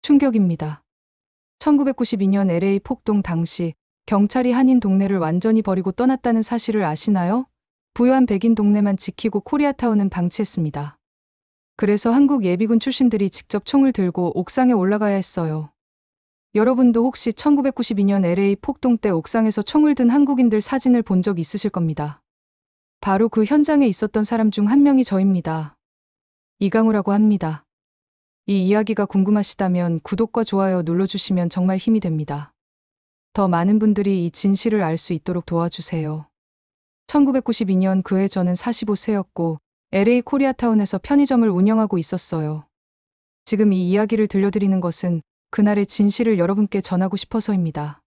충격입니다. 1992년 LA 폭동 당시 경찰이 한인 동네를 완전히 버리고 떠났다는 사실을 아시나요? 부유한 백인 동네만 지키고 코리아타운은 방치했습니다. 그래서 한국 예비군 출신들이 직접 총을 들고 옥상에 올라가야 했어요. 여러분도 혹시 1992년 LA 폭동 때 옥상에서 총을 든 한국인들 사진을 본 적 있으실 겁니다. 바로 그 현장에 있었던 사람 중 한 명이 저입니다. 이강우라고 합니다. 이 이야기가 궁금하시다면 구독과 좋아요 눌러주시면 정말 힘이 됩니다. 더 많은 분들이 이 진실을 알 수 있도록 도와주세요. 1992년 그해 저는 45세였고 LA 코리아타운에서 편의점을 운영하고 있었어요. 지금 이 이야기를 들려드리는 것은 그날의 진실을 여러분께 전하고 싶어서입니다.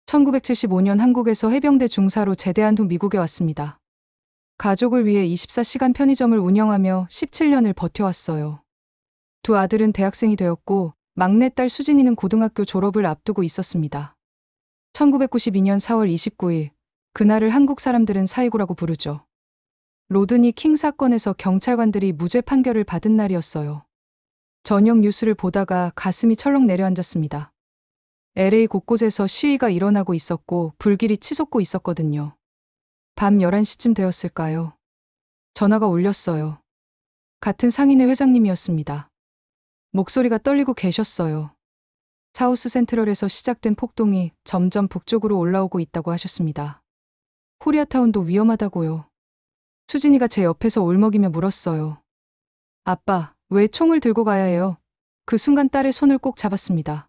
1975년 한국에서 해병대 중사로 제대한 후 미국에 왔습니다. 가족을 위해 24시간 편의점을 운영하며 17년을 버텨왔어요. 두 아들은 대학생이 되었고 막내딸 수진이는 고등학교 졸업을 앞두고 있었습니다. 1992년 4월 29일, 그날을 한국 사람들은 사이고라고 부르죠. 로드니 킹 사건에서 경찰관들이 무죄 판결을 받은 날이었어요. 저녁 뉴스를 보다가 가슴이 철렁 내려앉았습니다. LA 곳곳에서 시위가 일어나고 있었고 불길이 치솟고 있었거든요. 밤 11시쯤 되었을까요? 전화가 울렸어요. 같은 상인회 회장님이었습니다. 목소리가 떨리고 계셨어요. 사우스 센트럴에서 시작된 폭동이 점점 북쪽으로 올라오고 있다고 하셨습니다. 코리아타운도 위험하다고요. 수진이가 제 옆에서 울먹이며 물었어요. 아빠, 왜 총을 들고 가야 해요? 그 순간 딸의 손을 꼭 잡았습니다.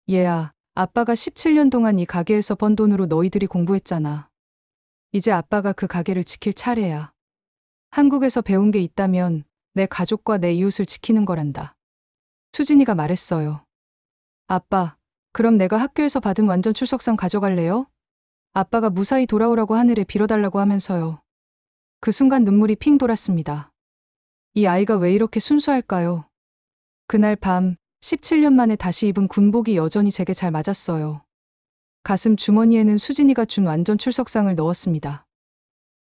얘야, 아빠가 17년 동안 이 가게에서 번 돈으로 너희들이 공부했잖아. 이제 아빠가 그 가게를 지킬 차례야. 한국에서 배운 게 있다면 내 가족과 내 이웃을 지키는 거란다. 수진이가 말했어요. 아빠, 그럼 내가 학교에서 받은 완전 출석상 가져갈래요? 아빠가 무사히 돌아오라고 하늘에 빌어달라고 하면서요. 그 순간 눈물이 핑 돌았습니다. 이 아이가 왜 이렇게 순수할까요? 그날 밤 17년 만에 다시 입은 군복이 여전히 제게 잘 맞았어요. 가슴 주머니에는 수진이가 준 완전 출석상을 넣었습니다.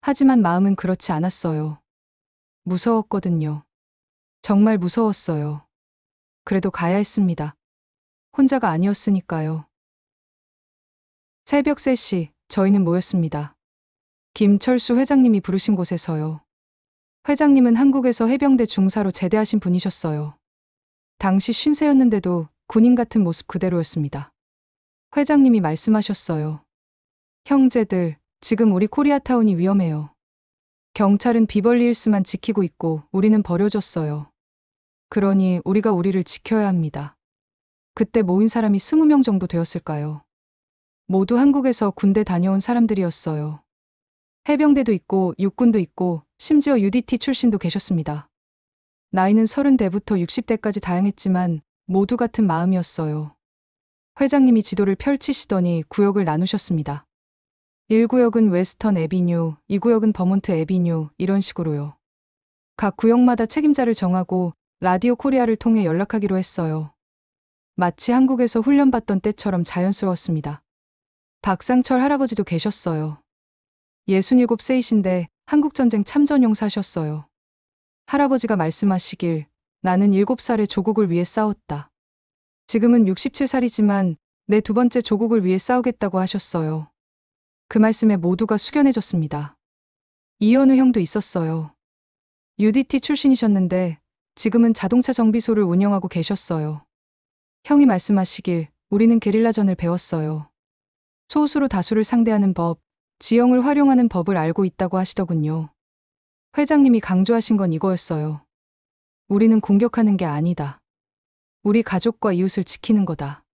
하지만 마음은 그렇지 않았어요. 무서웠거든요. 정말 무서웠어요. 그래도 가야 했습니다. 혼자가 아니었으니까요. 새벽 3시, 저희는 모였습니다. 김철수 회장님이 부르신 곳에서요. 회장님은 한국에서 해병대 중사로 제대하신 분이셨어요. 당시 50세였는데도 군인 같은 모습 그대로였습니다. 회장님이 말씀하셨어요. 형제들, 지금 우리 코리아타운이 위험해요. 경찰은 비벌리 hils만 지키고 있고 우리는 버려졌어요. 그러니 우리가 우리를 지켜야 합니다. 그때 모인 사람이 20명 정도 되었을까요? 모두 한국에서 군대 다녀온 사람들이었어요. 해병대도 있고 육군도 있고 심지어 UDT 출신도 계셨습니다. 나이는 30대부터 60대까지 다양했지만 모두 같은 마음이었어요. 회장님이 지도를 펼치시더니 구역을 나누셨습니다. 1구역은 웨스턴 애비뉴, 2구역은 버몬트 애비뉴, 이런 식으로요. 각 구역마다 책임자를 정하고 라디오 코리아를 통해 연락하기로 했어요. 마치 한국에서 훈련받던 때처럼 자연스러웠습니다. 박상철 할아버지도 계셨어요. 67세이신데 한국전쟁 참전용사셨어요. 할아버지가 말씀하시길 나는 7살에 조국을 위해 싸웠다. 지금은 67살이지만 내 두 번째 조국을 위해 싸우겠다고 하셨어요. 그 말씀에 모두가 숙연해졌습니다. 이현우 형도 있었어요. UDT 출신이셨는데 지금은 자동차 정비소를 운영하고 계셨어요. 형이 말씀하시길 우리는 게릴라전을 배웠어요. 소수로 다수를 상대하는 법, 지형을 활용하는 법을 알고 있다고 하시더군요. 회장님이 강조하신 건 이거였어요. 우리는 공격하는 게 아니다. 우리 가족과 이웃을 지키는 거다.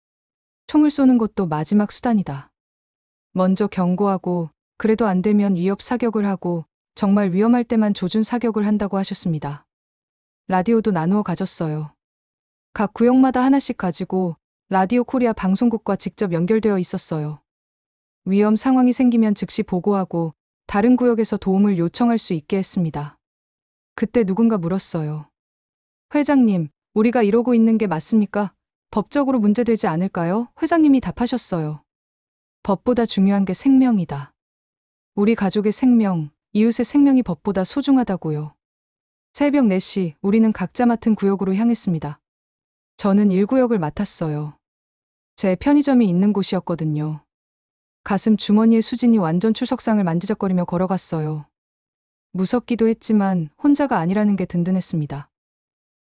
총을 쏘는 것도 마지막 수단이다. 먼저 경고하고 그래도 안 되면 위협 사격을 하고 정말 위험할 때만 조준 사격을 한다고 하셨습니다. 라디오도 나누어 가졌어요. 각 구역마다 하나씩 가지고 라디오 코리아 방송국과 직접 연결되어 있었어요. 위험 상황이 생기면 즉시 보고하고 다른 구역에서 도움을 요청할 수 있게 했습니다. 그때 누군가 물었어요. 회장님, 우리가 이러고 있는 게 맞습니까? 법적으로 문제되지 않을까요? 회장님이 답하셨어요. 법보다 중요한 게 생명이다. 우리 가족의 생명, 이웃의 생명이 법보다 소중하다고요. 새벽 4시, 우리는 각자 맡은 구역으로 향했습니다. 저는 1구역을 맡았어요. 제 편의점이 있는 곳이었거든요. 가슴 주머니에 수진이 완전 출석상을 만지작거리며 걸어갔어요. 무섭기도 했지만 혼자가 아니라는 게 든든했습니다.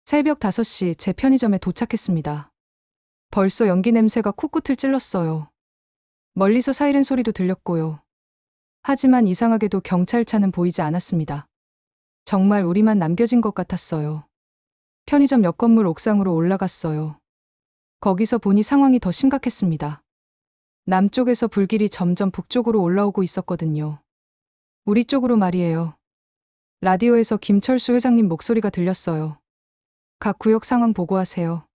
새벽 5시 제 편의점에 도착했습니다. 벌써 연기 냄새가 코끝을 찔렀어요. 멀리서 사이렌 소리도 들렸고요. 하지만 이상하게도 경찰차는 보이지 않았습니다. 정말 우리만 남겨진 것 같았어요. 편의점 옆 건물 옥상으로 올라갔어요. 거기서 보니 상황이 더 심각했습니다. 남쪽에서 불길이 점점 북쪽으로 올라오고 있었거든요. 우리 쪽으로 말이에요. 라디오에서 김철수 회장님 목소리가 들렸어요. 각 구역 상황 보고하세요.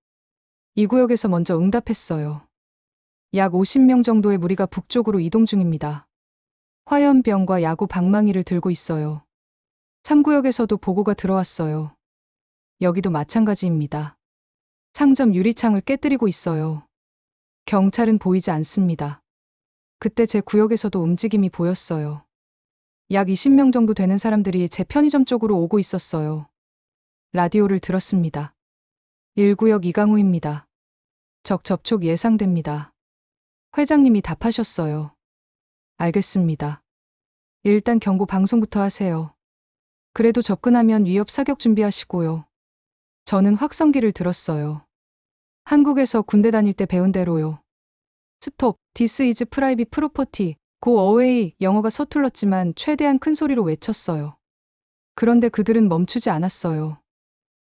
이 구역에서 먼저 응답했어요. 약 50명 정도의 무리가 북쪽으로 이동 중입니다. 화염병과 야구 방망이를 들고 있어요. 3구역에서도 보고가 들어왔어요. 여기도 마찬가지입니다. 상점 유리창을 깨뜨리고 있어요. 경찰은 보이지 않습니다. 그때 제 구역에서도 움직임이 보였어요. 약 20명 정도 되는 사람들이 제 편의점 쪽으로 오고 있었어요. 라디오를 들었습니다. 1구역 이강우입니다. 적 접촉 예상됩니다. 회장님이 답하셨어요. 알겠습니다. 일단 경고 방송부터 하세요. 그래도 접근하면 위협 사격 준비하시고요. 저는 확성기를 들었어요. 한국에서 군대 다닐 때 배운 대로요. 스톱, 디스 이즈 프라이빗 프로퍼티, 고 어웨이. 영어가 서툴렀지만 최대한 큰 소리로 외쳤어요. 그런데 그들은 멈추지 않았어요.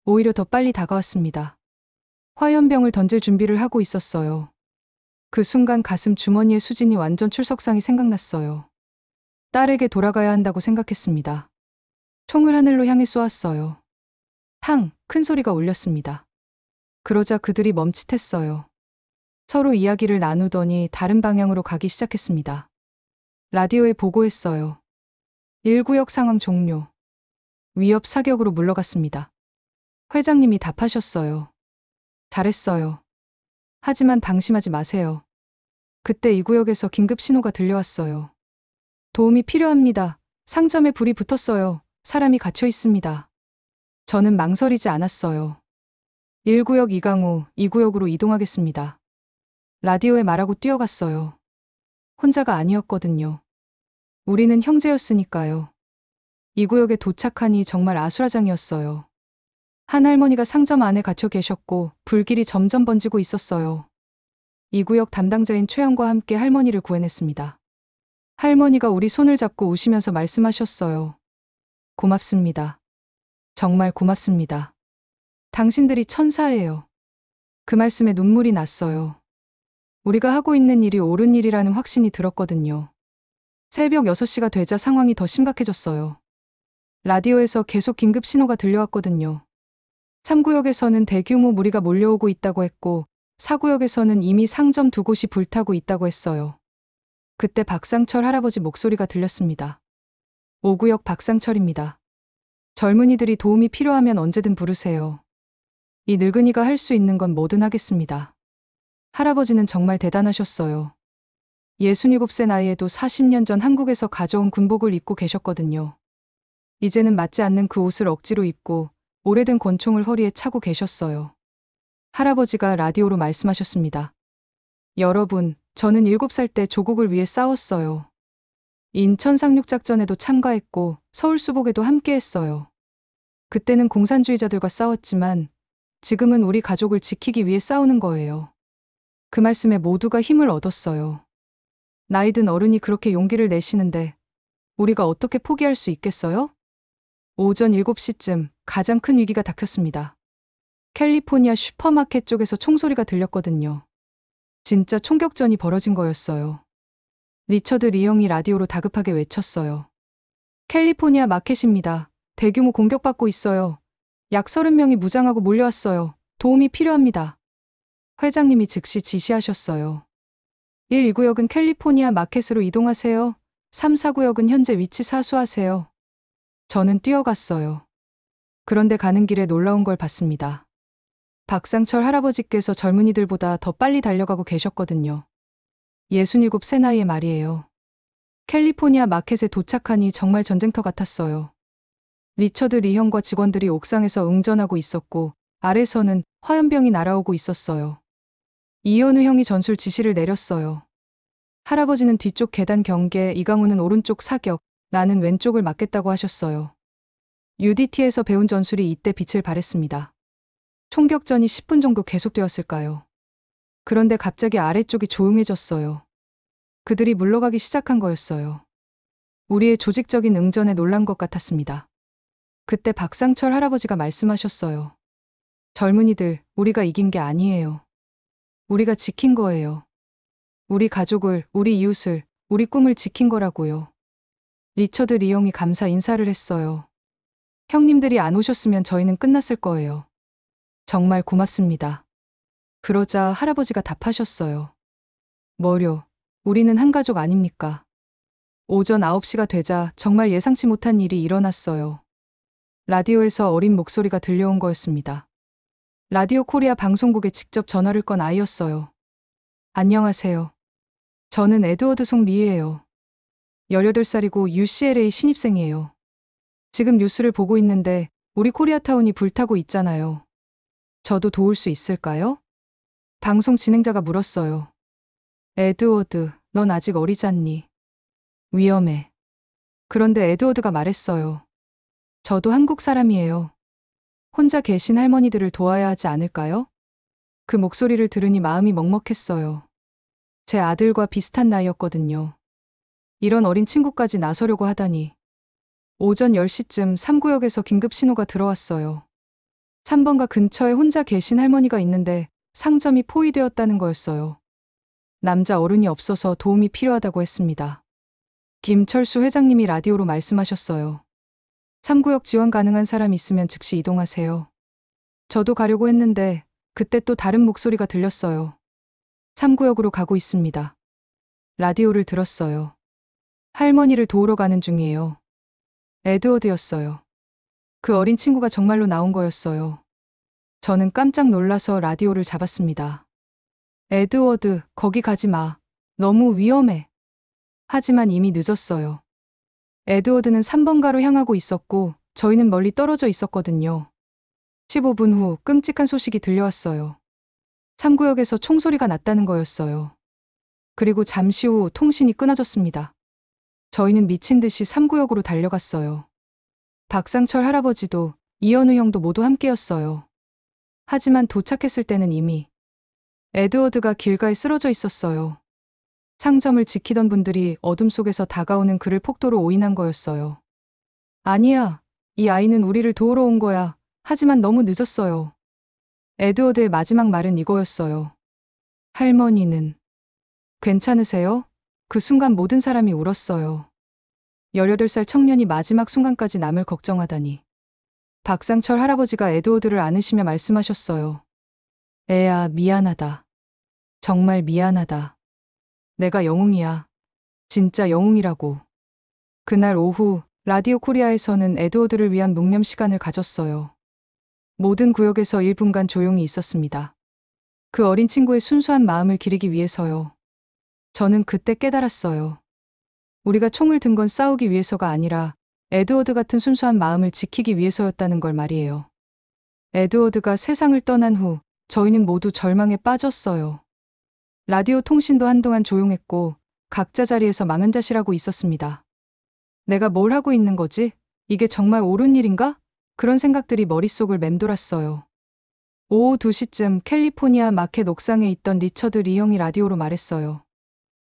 오히려 더 빨리 다가왔습니다. 화염병을 던질 준비를 하고 있었어요. 그 순간 가슴 주머니에 수진이 완전 출석상이 생각났어요. 딸에게 돌아가야 한다고 생각했습니다. 총을 하늘로 향해 쏘았어요. 탕! 큰 소리가 울렸습니다. 그러자 그들이 멈칫했어요. 서로 이야기를 나누더니 다른 방향으로 가기 시작했습니다. 라디오에 보고했어요. 1구역 상황 종료. 위협 사격으로 물러갔습니다. 회장님이 답하셨어요. 잘했어요. 하지만 방심하지 마세요. 그때 2구역에서 긴급 신호가 들려왔어요. 도움이 필요합니다. 상점에 불이 붙었어요. 사람이 갇혀 있습니다. 저는 망설이지 않았어요. 1구역 이강우, 2구역으로 이동하겠습니다. 라디오에 말하고 뛰어갔어요. 혼자가 아니었거든요. 우리는 형제였으니까요. 2구역에 도착하니 정말 아수라장이었어요. 한 할머니가 상점 안에 갇혀 계셨고 불길이 점점 번지고 있었어요. 2구역 담당자인 최영과 함께 할머니를 구해냈습니다. 할머니가 우리 손을 잡고 우시면서 말씀하셨어요. 고맙습니다. 정말 고맙습니다. 당신들이 천사예요. 그 말씀에 눈물이 났어요. 우리가 하고 있는 일이 옳은 일이라는 확신이 들었거든요. 새벽 6시가 되자 상황이 더 심각해졌어요. 라디오에서 계속 긴급 신호가 들려왔거든요. 3구역에서는 대규모 무리가 몰려오고 있다고 했고 4구역에서는 이미 상점 2곳이 불타고 있다고 했어요. 그때 박상철 할아버지 목소리가 들렸습니다. 5구역 박상철입니다. 젊은이들이 도움이 필요하면 언제든 부르세요. 이 늙은이가 할 수 있는 건 뭐든 하겠습니다. 할아버지는 정말 대단하셨어요. 67세 나이에도 40년 전 한국에서 가져온 군복을 입고 계셨거든요. 이제는 맞지 않는 그 옷을 억지로 입고 오래된 권총을 허리에 차고 계셨어요. 할아버지가 라디오로 말씀하셨습니다. 여러분, 저는 7살 때 조국을 위해 싸웠어요. 인천 상륙작전에도 참가했고 서울 수복에도 함께했어요. 그때는 공산주의자들과 싸웠지만 지금은 우리 가족을 지키기 위해 싸우는 거예요. 그 말씀에 모두가 힘을 얻었어요. 나이든 어른이 그렇게 용기를 내시는데 우리가 어떻게 포기할 수 있겠어요? 오전 7시쯤 가장 큰 위기가 닥쳤습니다. 캘리포니아 슈퍼마켓 쪽에서 총소리가 들렸거든요. 진짜 총격전이 벌어진 거였어요. 리처드 리형이 라디오로 다급하게 외쳤어요. 캘리포니아 마켓입니다. 대규모 공격받고 있어요. 약 30명이 무장하고 몰려왔어요. 도움이 필요합니다. 회장님이 즉시 지시하셨어요. 1, 2구역은 캘리포니아 마켓으로 이동하세요. 3, 4구역은 현재 위치 사수하세요. 저는 뛰어갔어요. 그런데 가는 길에 놀라운 걸 봤습니다. 박상철 할아버지께서 젊은이들보다 더 빨리 달려가고 계셨거든요. 67세 나이의 말이에요. 캘리포니아 마켓에 도착하니 정말 전쟁터 같았어요. 리처드 리형과 직원들이 옥상에서 응전하고 있었고 아래서는 화염병이 날아오고 있었어요. 이현우 형이 전술 지시를 내렸어요. 할아버지는 뒤쪽 계단 경계, 이강우는 오른쪽 사격, 나는 왼쪽을 막겠다고 하셨어요. UDT에서 배운 전술이 이때 빛을 발했습니다. 총격전이 10분 정도 계속되었을까요? 그런데 갑자기 아래쪽이 조용해졌어요. 그들이 물러가기 시작한 거였어요. 우리의 조직적인 응전에 놀란 것 같았습니다. 그때 박상철 할아버지가 말씀하셨어요. 젊은이들, 우리가 이긴 게 아니에요. 우리가 지킨 거예요. 우리 가족을, 우리 이웃을, 우리 꿈을 지킨 거라고요. 리처드 리형이 감사 인사를 했어요. 형님들이 안 오셨으면 저희는 끝났을 거예요. 정말 고맙습니다. 그러자 할아버지가 답하셨어요. 뭐려, 우리는 한 가족 아닙니까? 오전 9시가 되자 정말 예상치 못한 일이 일어났어요. 라디오에서 어린 목소리가 들려온 거였습니다. 라디오 코리아 방송국에 직접 전화를 건 아이였어요. 안녕하세요. 저는 에드워드 송리예요. 18살이고 UCLA 신입생이에요. 지금 뉴스를 보고 있는데 우리 코리아타운이 불타고 있잖아요. 저도 도울 수 있을까요? 방송 진행자가 물었어요. 에드워드, 넌 아직 어리잖니. 위험해. 그런데 에드워드가 말했어요. 저도 한국 사람이에요. 혼자 계신 할머니들을 도와야 하지 않을까요? 그 목소리를 들으니 마음이 먹먹했어요. 제 아들과 비슷한 나이였거든요. 이런 어린 친구까지 나서려고 하다니. 오전 10시쯤 3구역에서 긴급 신호가 들어왔어요. 3번가 근처에 혼자 계신 할머니가 있는데 상점이 포위되었다는 거였어요. 남자 어른이 없어서 도움이 필요하다고 했습니다. 김철수 회장님이 라디오로 말씀하셨어요. 3구역 지원 가능한 사람 있으면 즉시 이동하세요. 저도 가려고 했는데 그때 또 다른 목소리가 들렸어요. 3구역으로 가고 있습니다. 라디오를 들었어요. 할머니를 도우러 가는 중이에요. 에드워드였어요. 그 어린 친구가 정말로 나온 거였어요. 저는 깜짝 놀라서 라디오를 잡았습니다. 에드워드, 거기 가지 마. 너무 위험해. 하지만 이미 늦었어요. 에드워드는 3번가로 향하고 있었고 저희는 멀리 떨어져 있었거든요. 15분 후 끔찍한 소식이 들려왔어요. 3구역에서 총소리가 났다는 거였어요. 그리고 잠시 후 통신이 끊어졌습니다. 저희는 미친 듯이 3구역으로 달려갔어요. 박상철 할아버지도 이현우 형도 모두 함께였어요. 하지만 도착했을 때는 이미 에드워드가 길가에 쓰러져 있었어요. 상점을 지키던 분들이 어둠 속에서 다가오는 그를 폭도로 오인한 거였어요. 아니야, 이 아이는 우리를 도우러 온 거야. 하지만 너무 늦었어요. 에드워드의 마지막 말은 이거였어요. 할머니는 괜찮으세요? 그 순간 모든 사람이 울었어요. 18살 청년이 마지막 순간까지 남을 걱정하다니. 박상철 할아버지가 에드워드를 안으시며 말씀하셨어요. 애야, 미안하다. 정말 미안하다. 내가 영웅이야. 진짜 영웅이라고. 그날 오후 라디오 코리아에서는 에드워드를 위한 묵념 시간을 가졌어요. 모든 구역에서 1분간 조용히 있었습니다. 그 어린 친구의 순수한 마음을 기리기 위해서요. 저는 그때 깨달았어요. 우리가 총을 든 건 싸우기 위해서가 아니라 에드워드 같은 순수한 마음을 지키기 위해서였다는 걸 말이에요. 에드워드가 세상을 떠난 후 저희는 모두 절망에 빠졌어요. 라디오 통신도 한동안 조용했고 각자 자리에서 망연자실하고 있었습니다. 내가 뭘 하고 있는 거지? 이게 정말 옳은 일인가? 그런 생각들이 머릿속을 맴돌았어요. 오후 2시쯤 캘리포니아 마켓 옥상에 있던 리처드 리 형이 라디오로 말했어요.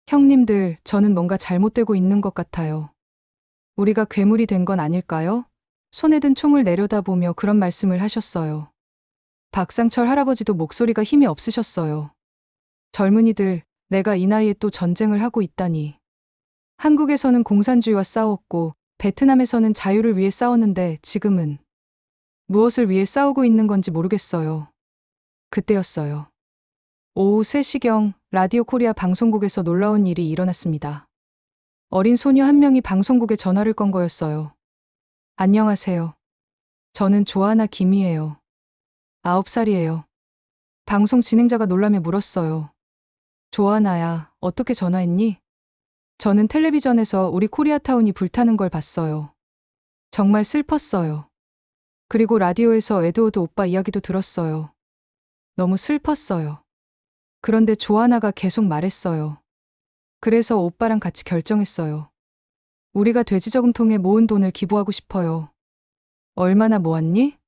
형님들, 저는 뭔가 잘못되고 있는 것 같아요. 우리가 괴물이 된 건 아닐까요? 손에 든 총을 내려다보며 그런 말씀을 하셨어요. 박상철 할아버지도 목소리가 힘이 없으셨어요. 젊은이들, 내가 이 나이에 또 전쟁을 하고 있다니. 한국에서는 공산주의와 싸웠고 베트남에서는 자유를 위해 싸웠는데 지금은 무엇을 위해 싸우고 있는 건지 모르겠어요. 그때였어요. 오후 3시경 라디오 코리아 방송국에서 놀라운 일이 일어났습니다. 어린 소녀 한 명이 방송국에 전화를 건 거였어요. 안녕하세요. 저는 조아나 김이에요. 9살이에요. 방송 진행자가 놀라며 물었어요. 조아나야, 어떻게 전화했니? 저는 텔레비전에서 우리 코리아타운이 불타는 걸 봤어요. 정말 슬펐어요. 그리고 라디오에서 에드워드 오빠 이야기도 들었어요. 너무 슬펐어요. 그런데 조아나가 계속 말했어요. 그래서 오빠랑 같이 결정했어요. 우리가 돼지저금통에 모은 돈을 기부하고 싶어요. 얼마나 모았니?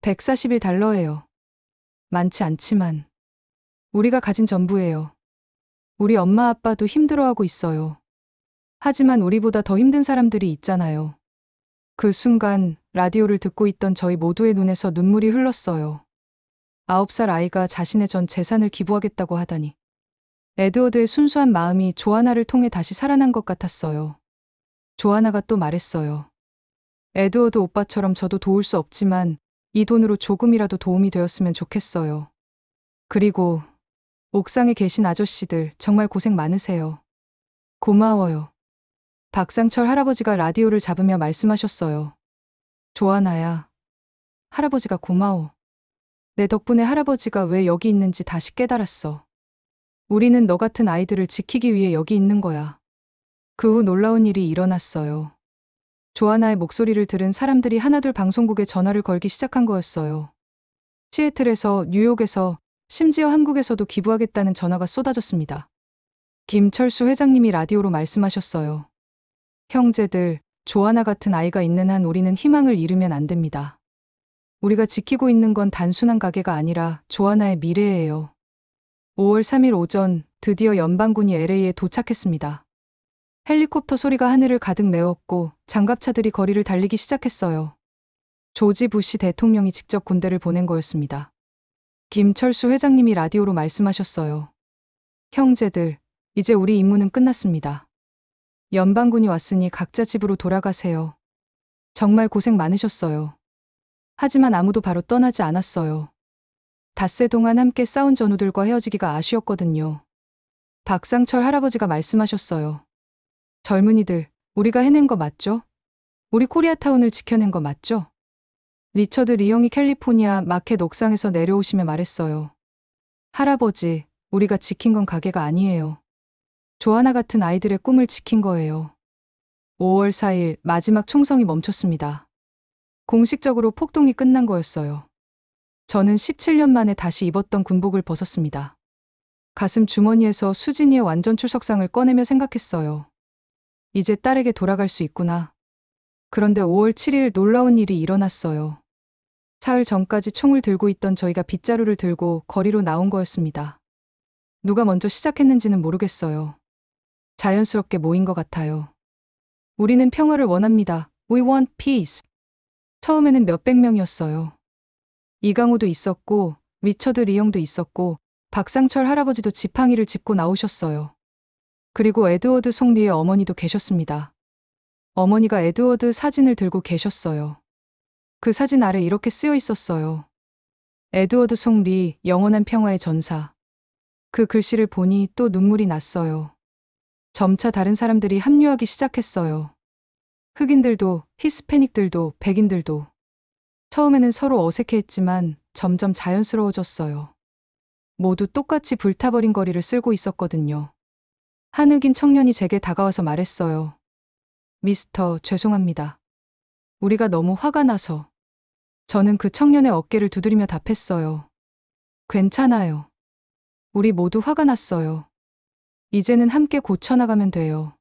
141달러예요. 많지 않지만 우리가 가진 전부예요. 우리 엄마 아빠도 힘들어하고 있어요. 하지만 우리보다 더 힘든 사람들이 있잖아요. 그 순간 라디오를 듣고 있던 저희 모두의 눈에서 눈물이 흘렀어요. 9살 아이가 자신의 전 재산을 기부하겠다고 하다니. 에드워드의 순수한 마음이 조아나를 통해 다시 살아난 것 같았어요. 조아나가 또 말했어요. 에드워드 오빠처럼 저도 도울 수 없지만 이 돈으로 조금이라도 도움이 되었으면 좋겠어요. 그리고 옥상에 계신 아저씨들 정말 고생 많으세요. 고마워요. 박상철 할아버지가 라디오를 잡으며 말씀하셨어요. 조아나야, 할아버지가 고마워. 내 덕분에 할아버지가 왜 여기 있는지 다시 깨달았어. 우리는 너 같은 아이들을 지키기 위해 여기 있는 거야. 그 후 놀라운 일이 일어났어요. 조아나의 목소리를 들은 사람들이 하나둘 방송국에 전화를 걸기 시작한 거였어요. 시애틀에서, 뉴욕에서, 심지어 한국에서도 기부하겠다는 전화가 쏟아졌습니다. 김철수 회장님이 라디오로 말씀하셨어요. 형제들, 조아나 같은 아이가 있는 한 우리는 희망을 잃으면 안 됩니다. 우리가 지키고 있는 건 단순한 가게가 아니라 조아나의 미래예요. 5월 3일 오전 드디어 연방군이 LA에 도착했습니다. 헬리콥터 소리가 하늘을 가득 메웠고 장갑차들이 거리를 달리기 시작했어요. 조지 부시 대통령이 직접 군대를 보낸 거였습니다. 김철수 회장님이 라디오로 말씀하셨어요. 형제들, 이제 우리 임무는 끝났습니다. 연방군이 왔으니 각자 집으로 돌아가세요. 정말 고생 많으셨어요. 하지만 아무도 바로 떠나지 않았어요. 닷새 동안 함께 싸운 전우들과 헤어지기가 아쉬웠거든요. 박상철 할아버지가 말씀하셨어요. 젊은이들, 우리가 해낸 거 맞죠? 우리 코리아타운을 지켜낸 거 맞죠? 리처드 리형이 캘리포니아 마켓 옥상에서 내려오시며 말했어요. 할아버지, 우리가 지킨 건 가게가 아니에요. 조아나 같은 아이들의 꿈을 지킨 거예요. 5월 4일 마지막 총성이 멈췄습니다. 공식적으로 폭동이 끝난 거였어요. 저는 17년 만에 다시 입었던 군복을 벗었습니다. 가슴 주머니에서 수진이의 완전 출석상을 꺼내며 생각했어요. 이제 딸에게 돌아갈 수 있구나. 그런데 5월 7일 놀라운 일이 일어났어요. 사흘 전까지 총을 들고 있던 저희가 빗자루를 들고 거리로 나온 거였습니다. 누가 먼저 시작했는지는 모르겠어요. 자연스럽게 모인 것 같아요. 우리는 평화를 원합니다. We want peace. 처음에는 몇백 명이었어요. 이강호도 있었고, 리처드 리형도 있었고, 박상철 할아버지도 지팡이를 짚고 나오셨어요. 그리고 에드워드 송리의 어머니도 계셨습니다. 어머니가 에드워드 사진을 들고 계셨어요. 그 사진 아래 이렇게 쓰여 있었어요. 에드워드 송리, 영원한 평화의 전사. 그 글씨를 보니 또 눈물이 났어요. 점차 다른 사람들이 합류하기 시작했어요. 흑인들도, 히스패닉들도, 백인들도. 처음에는 서로 어색해했지만 점점 자연스러워졌어요. 모두 똑같이 불타버린 거리를 쓸고 있었거든요. 한 흑인 청년이 제게 다가와서 말했어요. 미스터, 죄송합니다. 우리가 너무 화가 나서. 저는 그 청년의 어깨를 두드리며 답했어요. 괜찮아요. 우리 모두 화가 났어요. 이제는 함께 고쳐나가면 돼요.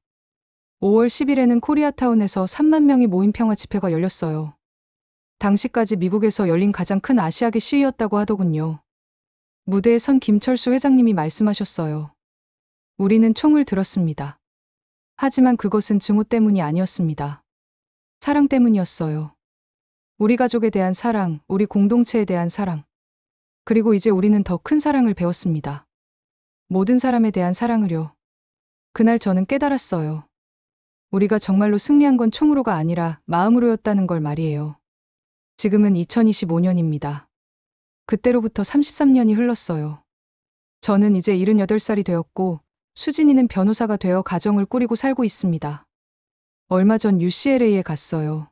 5월 10일에는 코리아타운에서 3만 명이 모인 평화 집회가 열렸어요. 당시까지 미국에서 열린 가장 큰 아시아계 시위였다고 하더군요. 무대에 선 김철수 회장님이 말씀하셨어요. 우리는 총을 들었습니다. 하지만 그것은 증오 때문이 아니었습니다. 사랑 때문이었어요. 우리 가족에 대한 사랑, 우리 공동체에 대한 사랑. 그리고 이제 우리는 더 큰 사랑을 배웠습니다. 모든 사람에 대한 사랑을요. 그날 저는 깨달았어요. 우리가 정말로 승리한 건 총으로가 아니라 마음으로였다는 걸 말이에요. 지금은 2025년입니다. 그때로부터 33년이 흘렀어요. 저는 이제 78살이 되었고 수진이는 변호사가 되어 가정을 꾸리고 살고 있습니다. 얼마 전 UCLA에 갔어요.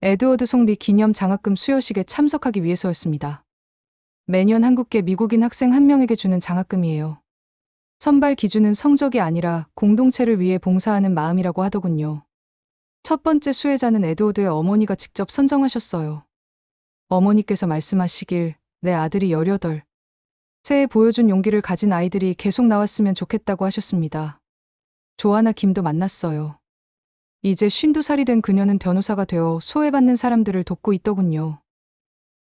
에드워드 송리 기념 장학금 수여식에 참석하기 위해서였습니다. 매년 한국계 미국인 학생 한 명에게 주는 장학금이에요. 선발 기준은 성적이 아니라 공동체를 위해 봉사하는 마음이라고 하더군요. 첫 번째 수혜자는 에드워드의 어머니가 직접 선정하셨어요. 어머니께서 말씀하시길 내 아들이 18. 새해 보여준 용기를 가진 아이들이 계속 나왔으면 좋겠다고 하셨습니다. 조아나 김도 만났어요. 이제 52살이 된 그녀는 변호사가 되어 소외받는 사람들을 돕고 있더군요.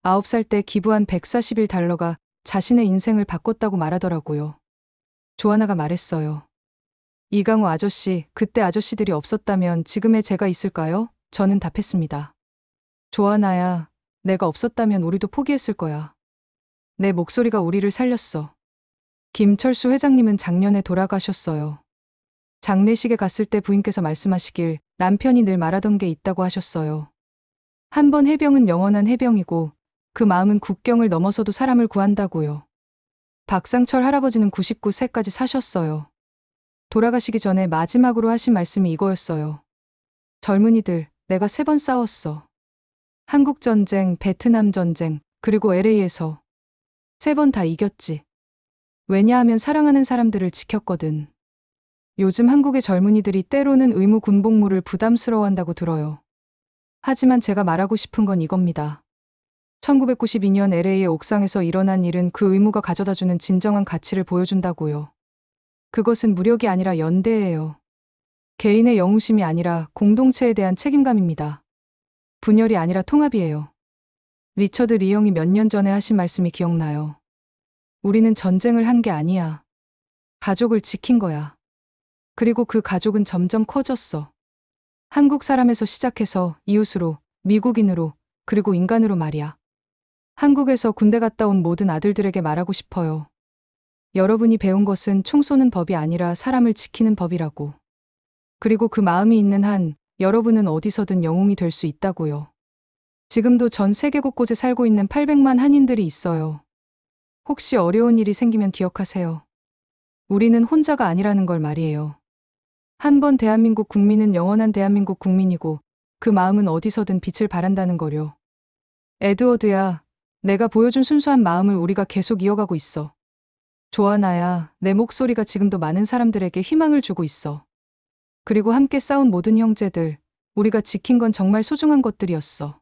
9살 때 기부한 141달러가 자신의 인생을 바꿨다고 말하더라고요. 조아나가 말했어요. 이강우 아저씨, 그때 아저씨들이 없었다면 지금의 제가 있을까요? 저는 답했습니다. 조아나야, 내가 없었다면 우리도 포기했을 거야. 내 목소리가 우리를 살렸어. 김철수 회장님은 작년에 돌아가셨어요. 장례식에 갔을 때 부인께서 말씀하시길 남편이 늘 말하던 게 있다고 하셨어요. 한 번 해병은 영원한 해병이고 그 마음은 국경을 넘어서도 사람을 구한다고요. 박상철 할아버지는 99세까지 사셨어요. 돌아가시기 전에 마지막으로 하신 말씀이 이거였어요. 젊은이들, 내가 3번 싸웠어. 한국전쟁, 베트남전쟁, 그리고 LA에서. 3번 다 이겼지. 왜냐하면 사랑하는 사람들을 지켰거든. 요즘 한국의 젊은이들이 때로는 의무 군복무를 부담스러워한다고 들어요. 하지만 제가 말하고 싶은 건 이겁니다. 1992년 LA의 옥상에서 일어난 일은 그 의무가 가져다주는 진정한 가치를 보여준다고요. 그것은 무력이 아니라 연대예요. 개인의 영웅심이 아니라 공동체에 대한 책임감입니다. 분열이 아니라 통합이에요. 리처드 리형이 몇 년 전에 하신 말씀이 기억나요. 우리는 전쟁을 한 게 아니야. 가족을 지킨 거야. 그리고 그 가족은 점점 커졌어. 한국 사람에서 시작해서 이웃으로, 미국인으로, 그리고 인간으로 말이야. 한국에서 군대 갔다 온 모든 아들들에게 말하고 싶어요. 여러분이 배운 것은 총 쏘는 법이 아니라 사람을 지키는 법이라고. 그리고 그 마음이 있는 한 여러분은 어디서든 영웅이 될 수 있다고요. 지금도 전 세계 곳곳에 살고 있는 800만 한인들이 있어요. 혹시 어려운 일이 생기면 기억하세요. 우리는 혼자가 아니라는 걸 말이에요. 한 번 대한민국 국민은 영원한 대한민국 국민이고 그 마음은 어디서든 빛을 발한다는 거려. 에드워드야, 내가 보여준 순수한 마음을 우리가 계속 이어가고 있어. 조아나야, 내 목소리가 지금도 많은 사람들에게 희망을 주고 있어. 그리고 함께 싸운 모든 형제들, 우리가 지킨 건 정말 소중한 것들이었어.